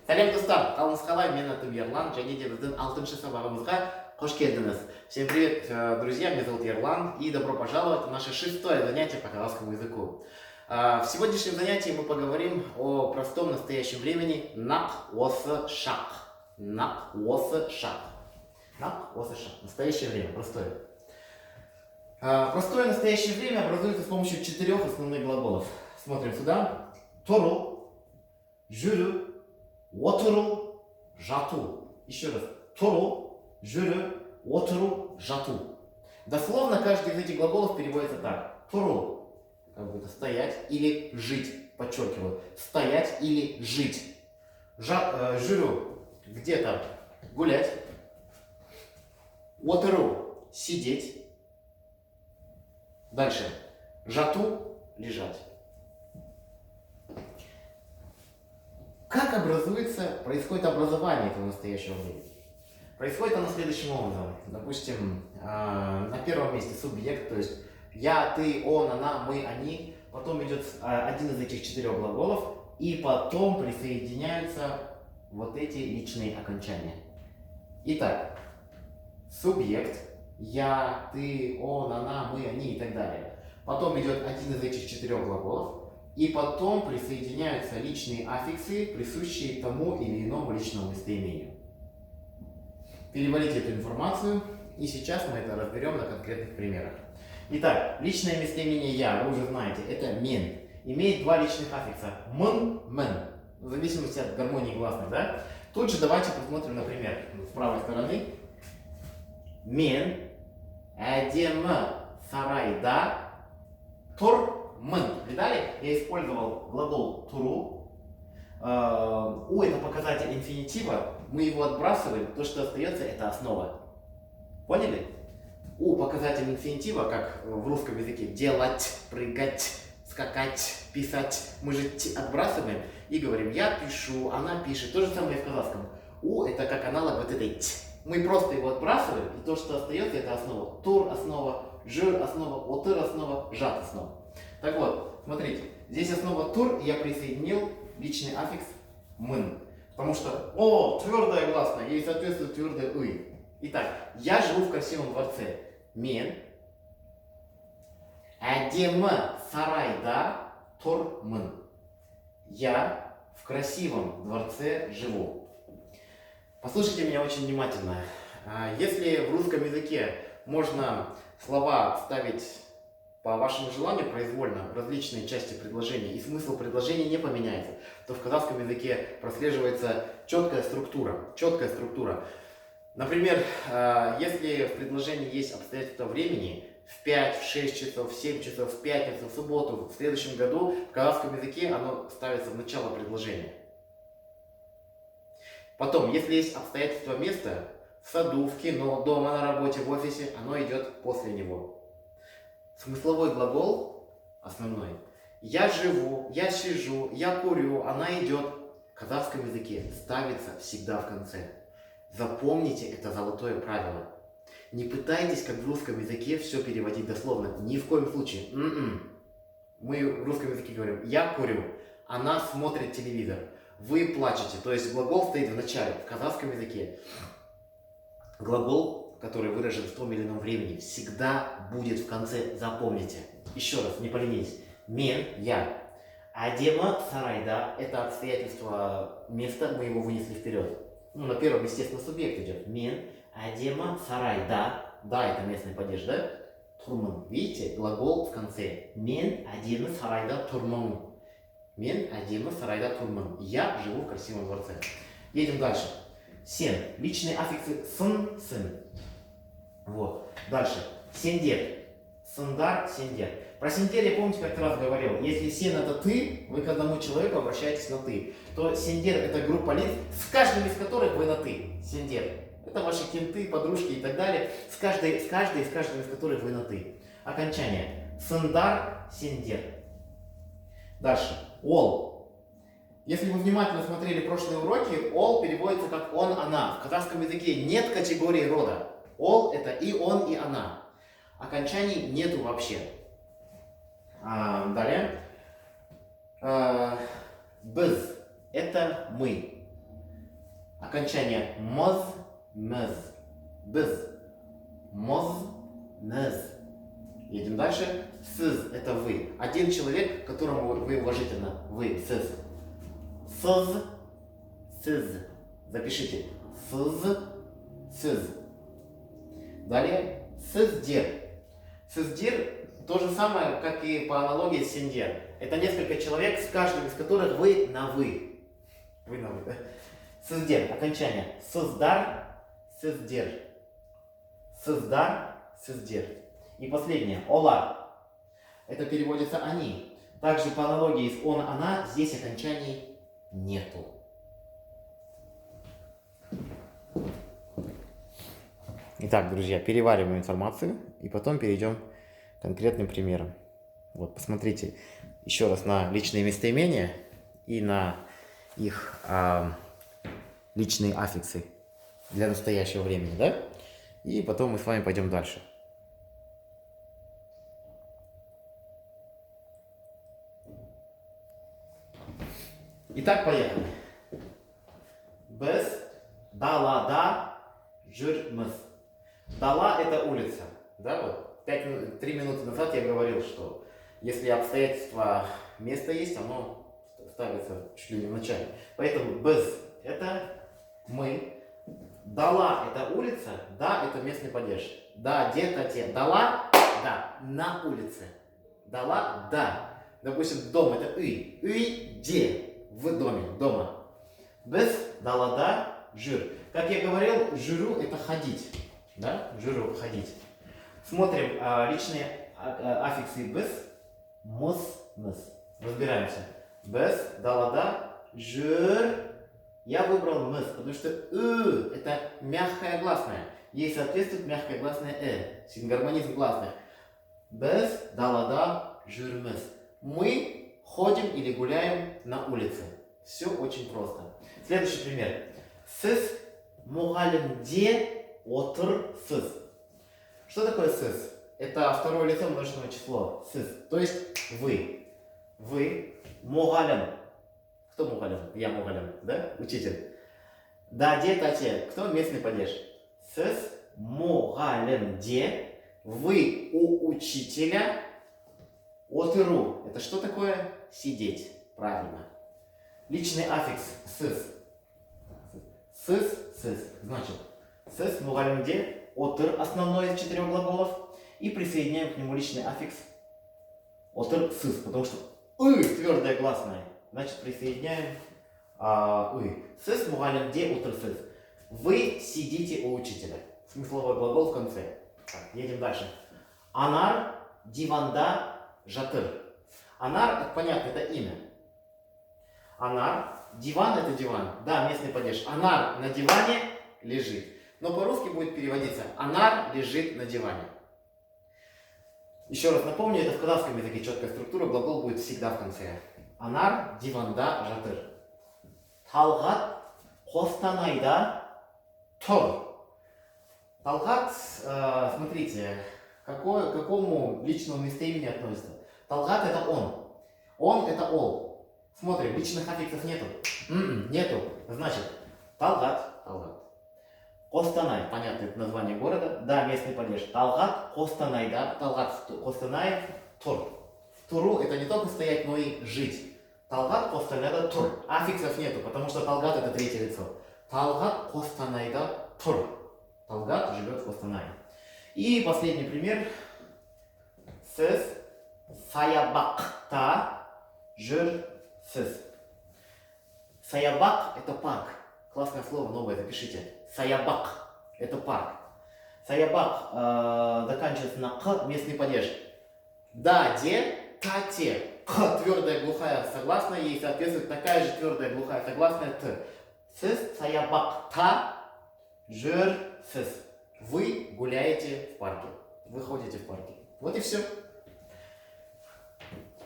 Сәлем достар, қалыңыз қалай? Мен атым Ерлан, және де біздің 6-шы сабағымызға қош келдіңіз. Всем привет, друзья, меня зовут Ерлан, и добро пожаловать в наше 6-е занятие по казахскому языку. В сегодняшнем занятии мы поговорим о простом настоящем времени нақ осы шақ. Нақ осы шақ. Нақ осы шақ. Настоящее время, простое. Простое настоящее время образуется с помощью 4 основных глаголов. Смотрим сюда. Тору, жүру, отыру, жату. Еще раз. Тору, жүру, отыру, жату. Дословно каждый из этих глаголов переводится так. Тору, как бы это стоять или жить. Подчеркиваю. Стоять или жить. Жүру, где-то гулять. Отыру, сидеть. Дальше. Жату, лежать. Как происходит образование этого настоящего времени? Происходит оно следующим образом. Допустим, на первом месте субъект, то есть я, ты, он, она, мы, они. Потом идет один из этих 4 глаголов, и потом присоединяются вот эти личные окончания. Итак, субъект, я, ты, он, она, мы, они и так далее. Потом идет один из этих 4 глаголов, и потом присоединяются личные аффиксы, присущие тому или иному личному местоимению. Переводите эту информацию, и сейчас мы это разберем на конкретных примерах. Итак, личное местоимение «я», вы уже знаете, это «мен». Имеет 2 личных аффикса «м», «мен», в зависимости от гармонии гласных, да? Тут же давайте посмотрим, например, с правой стороны. «Мен әдемі сарайда тұрмын». Видали? Я использовал глагол «туру». «У» это показатель инфинитива. Мы его отбрасываем. То, что остается, это основа. Поняли? «У» показатель инфинитива, как в русском языке. Делать, прыгать, скакать, писать. Мы же отбрасываем и говорим «я пишу», «она пишет». То же самое и в казахском. «У» это как аналог вот этой «т». Мы просто его отбрасываем, и то, что остается, это основа. Тур основа, жир основа, отыр основа, жат основа. Так вот, смотрите, здесь основа тур, и я присоединил личный аффикс мын. Потому что, твердое гласное, ей соответствует твердое ы. Итак, я живу в красивом дворце. Мен әдемі сарайда тұрмын. Я в красивом дворце живу. Послушайте меня очень внимательно. Если в русском языке можно слова ставить по вашему желанию произвольно в различные части предложения, и смысл предложения не поменяется, то в казахском языке прослеживается четкая структура. Например, если в предложении есть обстоятельства времени, в 5, в 6 часов, в 7 часов, в пятницу, в субботу, в следующем году, в казахском языке оно ставится в начало предложения. Потом, если есть обстоятельства места, в саду, в кино, дома, на работе, в офисе, оно идет после него. Смысловой глагол основной. Я живу, я сижу, я курю, она идет. В казахском языке ставится всегда в конце. Запомните это золотое правило. Не пытайтесь, как в русском языке, все переводить дословно. Ни в коем случае. Мы в русском языке говорим «я курю», она смотрит телевизор. Вы плачете, то есть глагол стоит в начале. В казахском языке глагол, который выражен в том или ином времени, всегда будет в конце. Запомните. Еще раз, не поленитесь. Мен, я. Әдемі сарайда, это обстоятельство места, мы его вынесли вперед. На первом, естественно, субъект идет. Мен әдемі сарайда. Да, это местный падеж, да? Тұрмын. Видите, глагол в конце. Мен әдемі сарайда тұрмын. Мен әдемі сарайда тұрмын. Я живу в красивом дворце. Едем дальше. Сен. Личные аффиксы сын, сын. Вот. Дальше. Сендер. Сындар, сендер. Про сендер я, помните, как-то раз говорил. Если сен это ты, вы к одному человеку обращаетесь на ты, то сендер это группа лиц, с каждым из которых вы на ты. Сендер. Это ваши кенты, подружки и так далее. С каждым из которых вы на ты. Окончание. Сындар, сендер. Дальше. Ол. Если вы внимательно смотрели прошлые уроки, ол переводится как он, она. В казахском языке нет категории рода. Ол это и он, и она. Окончаний нету вообще. Далее. Біз это мы. окончание моз, мез, без, моз, мез. Едем дальше. Сыз – это вы. Один человек, которому вы уважительно. Вы, сыз. Сыз, сыз. Запишите. Сыз, сыз. Далее. Сыздир. Сыздир – то же самое, как и по аналогии с синдер. Это несколько человек, с каждым из которых вы на вы. Вы на вы, да? Сыздир. Окончание. Сыздар, сыздир. Сыздар, сыздир. И последнее. Олар. Это переводится они. Также по аналогии с он, она, здесь окончаний нету. Итак, друзья, перевариваем информацию и потом перейдем к конкретным примерам. Вот, посмотрите еще раз на личные местоимения и на их личные аффиксы для настоящего времени, да? И потом мы с вами пойдем дальше. Итак, поехали. Без далада жүрміз. Дала – это улица. Да, вот 3 минуты назад я говорил, что если обстоятельства место есть, оно ставится чуть ли не в начале. Поэтому без – это мы. Дала – это улица. Да – это местный падеж. Да, где-то те. Дала – да, на улице. Дала – да. Допустим, дом – это үй. Үй – где? В доме, дома. Без далада жир. Как я говорил, жиру это ходить. Да? Жиру ходить. Смотрим личные аффиксы без. Мос, мыс. Разбираемся. Без далада жир. Я выбрал мыс, потому что это мягкая гласная. Ей соответствует мягкая гласная сингармонизм гласных. Без далада жир мыс. Мы ходим или гуляем на улице. Все очень просто. Следующий пример. Сыз мугалимде отырсыз. Что такое сыз? Это второе лицо множественного число. Сыз. То есть вы. Вы мугалим. Кто мугалим? Я мугалим, да? Учитель. Да, де, та, те. Кто местный падеж? Сыз мугалимде. Вы у учителя. Отыру. Это что такое? Сидеть. Правильно. Личный аффикс сыз. Сыз, сыз. Значит, сыз мугалимде, отыр основной из 4 глаголов. И присоединяем к нему личный аффикс отыр сыз. Потому что твердая гласная. Значит, присоединяем Сыз мугалимде, отыр сыз. Вы сидите у учителя. Смысловой глагол в конце. Так, едем дальше. Анар диванда жатыр. Анар, это понятно, это имя. Анар, диван это диван. Да, местный падеж. Анар на диване лежит. Но по-русски будет переводиться. Анар лежит на диване. Еще раз напомню, это в казахском языке четкая структура. Глагол будет всегда в конце. Анар диванда жатыр. Талгат қостанайда тұр. Талгат, смотрите, к какому личному местоимени относится? Талгат это он. Он это ол. Смотрим, личных аффиксов нету. Нету. Значит, Талгат, Талгат. Костанай, понятно, это название города. Да, местный падеж. Талгат, Костанай, да. Талгат, Костанай, Тур. Туру это не только стоять, но и жить. Талгат, Костанай, да, Тур. Аффиксов нету, потому что Талгат это третье лицо. Талгат, Костанай, да, Тур. Талгат живет в Костанае. И последний пример. Сіз саябақта жүрсіз. Саябак это парк. Классное слово, новое, запишите. Саябак это парк. Саябак заканчивается на к, местный падеж. Да, де, та, те. К, твердая глухая согласная, ей соответствует такая же твердая глухая согласная т. Сіз саябакта жүрсіз. Вы гуляете в парке. Вы ходите в парке. Вот и все.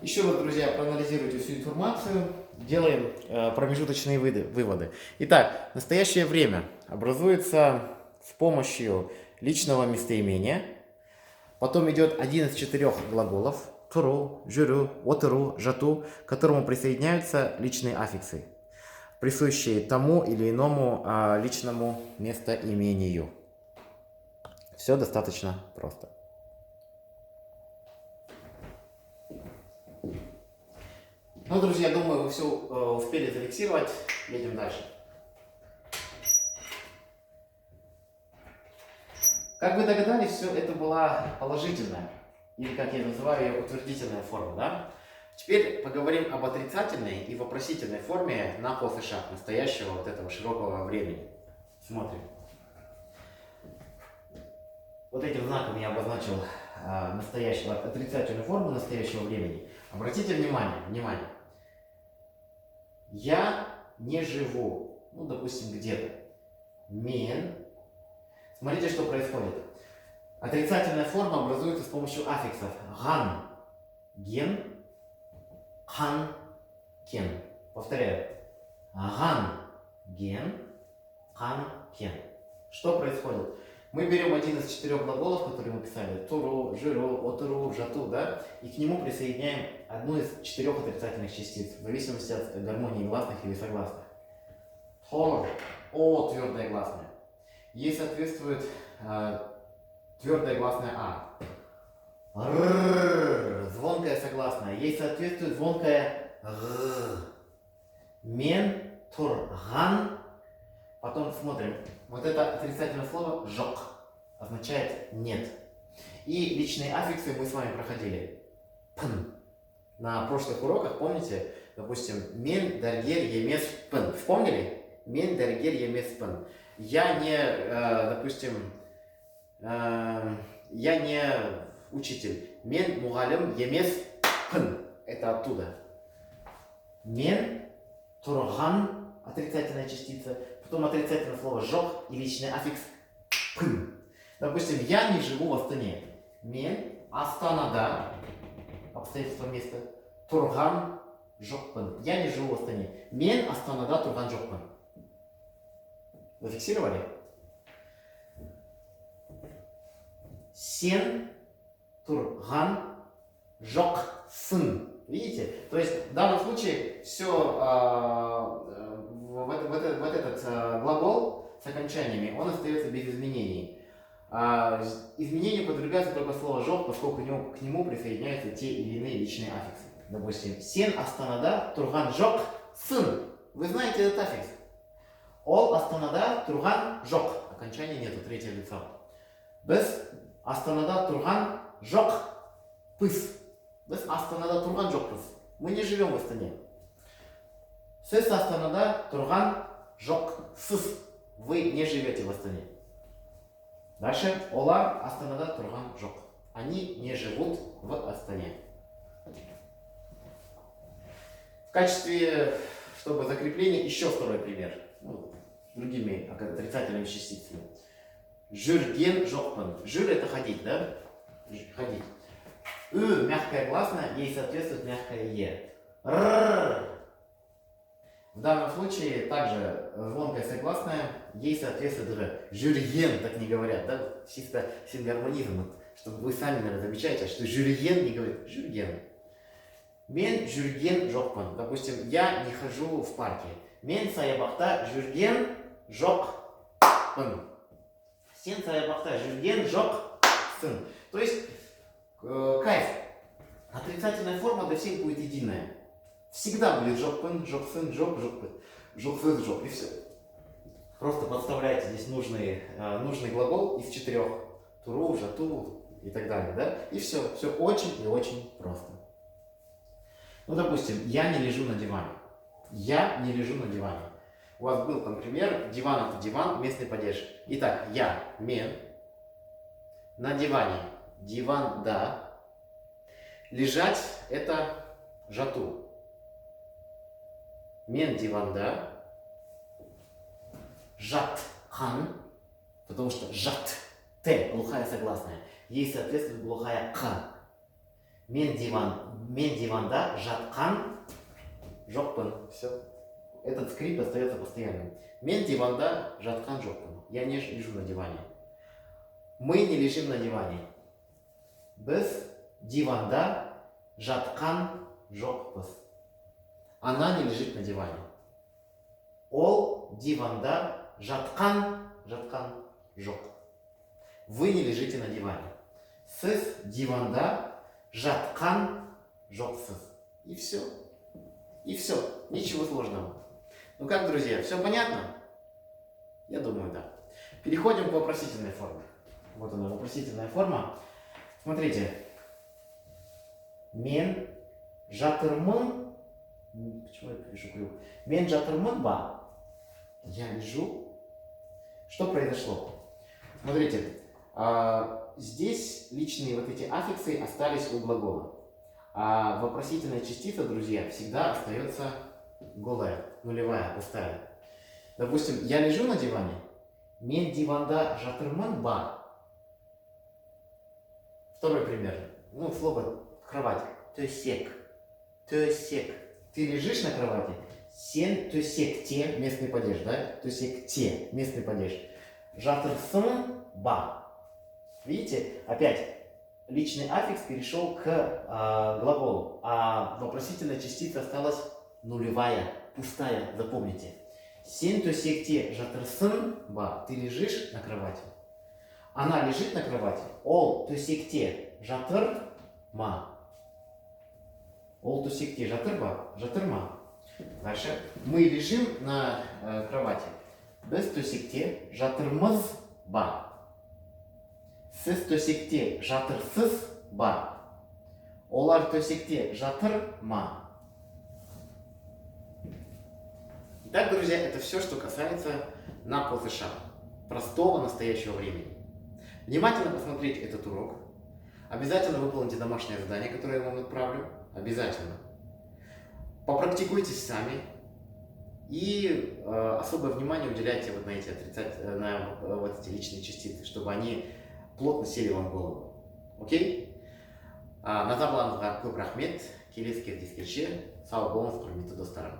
Еще раз, друзья, проанализируйте всю информацию. Делаем промежуточные выводы. Итак, настоящее время образуется с помощью личного местоимения. Потом идет один из 4 глаголов. Туру, жиру, отыру, жату, к которому присоединяются личные аффиксы. присущие тому или иному личному местоимению. Все достаточно просто. Ну, друзья, думаю, вы все успели зафиксировать. Едем дальше. Как вы догадались, все это была положительная, или как я называю ее, утвердительная форма, да? Теперь поговорим об отрицательной и вопросительной форме на полшаг настоящего вот этого широкого времени. Смотрим. Вот этим знаком я обозначил отрицательную форму настоящего времени. Обратите внимание. Я не живу, ну, допустим, где-то. Смотрите, что происходит. Отрицательная форма образуется с помощью аффиксов. Ган, ген, хан, кен. Повторяю. Ган, ген, хан, кен. Что происходит? Мы берем один из 4 глаголов, которые мы писали. Туру, жиру, отуру, жату, да? И к нему присоединяем одну из 4 отрицательных частиц, в зависимости от гармонии гласных или согласных. Тор, о, твердая гласная. Ей соответствует твердая гласная А. Р, звонкая согласная. Ей соответствует звонкая Р. Мен, тур, ган. Потом смотрим. Вот это отрицательное слово жок означает нет. И личные аффиксы мы с вами проходили. Пн. На прошлых уроках, помните, допустим, мен, дергер, емес, пн. Вспомнили? Мен, дергер, емес, пн. Я не, допустим, я не учитель. Мен, мугалим, емес, пн. Это оттуда. Мен, турган, отрицательная частица. Потом отрицательное слово жок и личный аффикс пн. Допустим, я не живу в Астане. Мен, Астанада, обстоятельство места. Турган, жок пн. Я не живу в Астане. Мен, Астанада, турган, жок пн. Зафиксировали? Сен, турган, жок, сын. Видите? То есть в данном случае все вот этот глагол с окончаниями, он остается без изменений. Изменению подвергается только слово жок, поскольку к нему присоединяются те или иные личные аффиксы. Допустим, сен, астанада, турган, жок, сын. Вы знаете этот аффикс? Ол, астанада, турган, жок. Окончания нету, третье лицо. Без астанада, турган, жок, пыс. Без астанада, турган, жок, пыс. Мы не живем в Астане. Сес астанада, турган, жок, сыс. Вы не живете в Астане. Дальше. Олар, астанада, турган, жок. Они не живут в Астане. В качестве, чтобы закрепления, еще второй пример. Ну, другими отрицательными частицами. Жүрген жоқпын. Жүр это ходить, да? Ходить. Мягкая гласная, ей соответствует мягкое е. В данном случае также звонкая согласная, ей соответствует р. Жүрген, так не говорят, да? Чисто сингармонизм, чтобы вы сами, наверное, замечаете, что жүрген не говорит жүрген. Мен жүрген жоқпын. Допустим, я не хожу в парке. Мен саябақта жүрген жоқпын. Сен саябақта жүрген жоқсың. То есть, кайф. Отрицательная форма для всех будет единая. Всегда будет жоқпын, жоқсын, жоқ, жоқпын. Жоқсыз, жоқ. И все. Просто подставляйте здесь нужный глагол из 4. Туру, жату и так далее. Да? И все. Все очень и очень просто. Ну, допустим, я не лежу на диване. Я не лежу на диване. У вас был там пример, диван это диван, местный падеж. Итак, я, мен, на диване, диван, да. Лежать это жату. Мен, диван, да. Жат, хан, потому что жат, т, глухая согласная. Ей соответствует глухая к. Мен диван, да, жатқан, жоқпын. Все. Этот скрипт остается постоянным. Мен диванда, жатқан, жоқпын. Я не лежу на диване. Мы не лежим на диване. Біз диванда, жатқан, жоқпыз. Она не лежит на диване. Ол диванда жатқан, жатқан жоқ. Вы не лежите на диване. Сіз диванда жатқан жоқсыз. И все. И все. Ничего сложного. Ну как, друзья, все понятно? Я думаю, да. Переходим к вопросительной форме. Вот она, вопросительная форма. Смотрите. Мен жатырмын. Почему я пишу криво? Мен жатырмын ба. Я лежу. Что произошло? Смотрите. Здесь личные вот эти аффиксы остались у глагола. А вопросительная частица, друзья, всегда остается голая, нулевая, пустая. Допустим, я лежу на диване. Мен диванда жатырмын ба. Второй пример. Ну, слово кровать. Төсек. Төсек. Ты лежишь на кровати. Сен төсекте, местный падеж, да? Төсекте, местный падеж. Жатырсын ба. Видите, опять личный аффикс перешел к глаголу, а вопросительная частица осталась нулевая, пустая, запомните. Сен төсекте жатырсын ба. Ты лежишь на кровати. Она лежит на кровати. Ол төсекте жатыр ма. Ол төсекте жатыр ба. Жатыр ма. Дальше. Мы лежим на кровати. Біз төсекте жатырмыз ба. Сіз төсекте жатырсыз ба. Олар төсекте жатыр ма. Итак, друзья, это все, что касается НАПО-США. Простого настоящего времени. Внимательно посмотрите этот урок. Обязательно выполните домашнее задание, которое я вам отправлю. Обязательно. Попрактикуйтесь сами. И особое внимание уделяйте вот на эти, вот эти личные частицы, чтобы они плотно сели вам в голову. Окей? Назарларыңызға көп рахмет. Келесі кездескенше сау болыңыз, құрметті достарым.